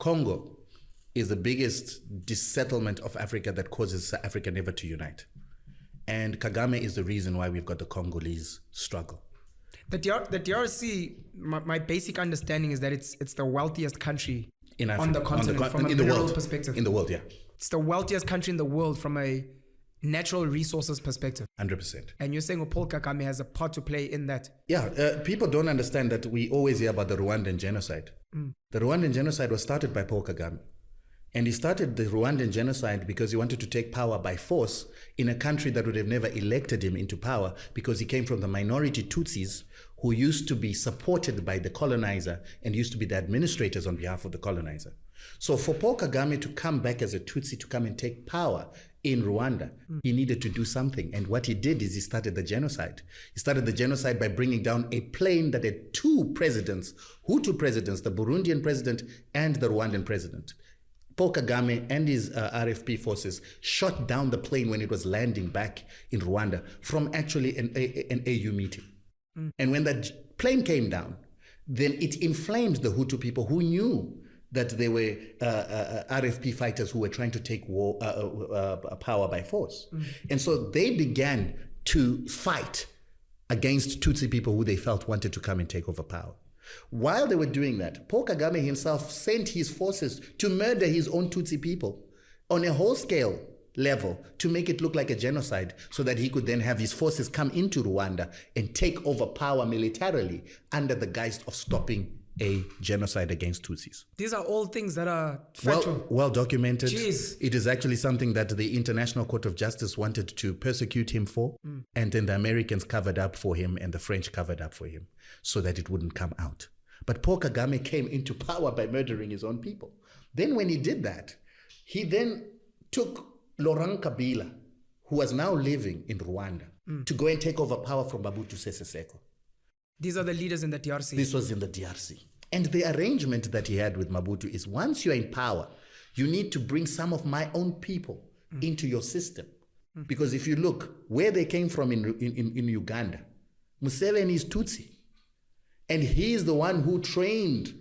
Congo is the biggest dissettlement of Africa that causes Africa never to unite. And Kagame is the reason why we've got the Congolese struggle. The DRC, my basic understanding is that it's the wealthiest country In Africa, on the continent from a mineral perspective. In the world, yeah. It's the wealthiest country in the world from a natural resources perspective. 100%. And you're saying Paul Kagame has a part to play in that? Yeah, people don't understand that we always hear about the Rwandan genocide. The Rwandan genocide was started by Paul Kagame. And he started the Rwandan genocide because he wanted to take power by force in a country that would have never elected him into power, because he came from the minority Tutsis who used to be supported by the colonizer and used to be the administrators on behalf of the colonizer. So for Paul Kagame to come back as a Tutsi to come and take power in Rwanda, he needed to do something. And what he did is he started the genocide. He started the genocide by bringing down a plane that had two presidents, Hutu presidents, the Burundian president and the Rwandan president. Paul Kagame and his RFP forces shot down the plane when it was landing back in Rwanda from actually an AU meeting. And when that plane came down, then it inflamed the Hutu people who knew that they were RFP fighters who were trying to take power by force. And so they began to fight against Tutsi people who they felt wanted to come and take over power. While they were doing that, Paul Kagame himself sent his forces to murder his own Tutsi people on a whole-scale level to make it look like a genocide, so that he could then have his forces come into Rwanda and take over power militarily under the guise of stopping a genocide against Tutsis. These are all things that are factual. Well documented. Jeez. It is actually something that the International Court of Justice wanted to persecute him for, and then the Americans covered up for him and the French covered up for him so that it wouldn't come out. But Paul Kagame came into power by murdering his own people. Then when he did that, he then took Laurent Kabila, who was now living in Rwanda, to go and take over power from Mobutu Sese Seko. These are the leaders in the DRC. This was in the DRC. And the arrangement that he had with Mobutu is, once you're in power, you need to bring some of my own people into your system. Because if you look where they came from in Uganda, Museveni is Tutsi. And he is the one who trained,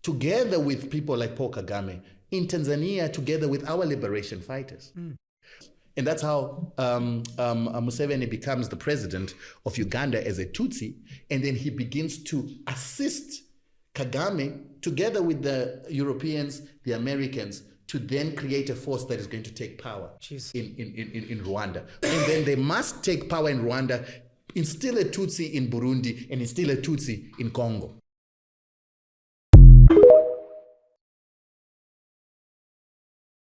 together with people like Paul Kagame, in Tanzania, together with our liberation fighters. And that's how Museveni becomes the president of Uganda as a Tutsi, and then he begins to assist Kagame, together with the Europeans, the Americans, to then create a force that is going to take power in Rwanda. And then they must take power in Rwanda, instill a Tutsi in Burundi, and instill a Tutsi in Congo.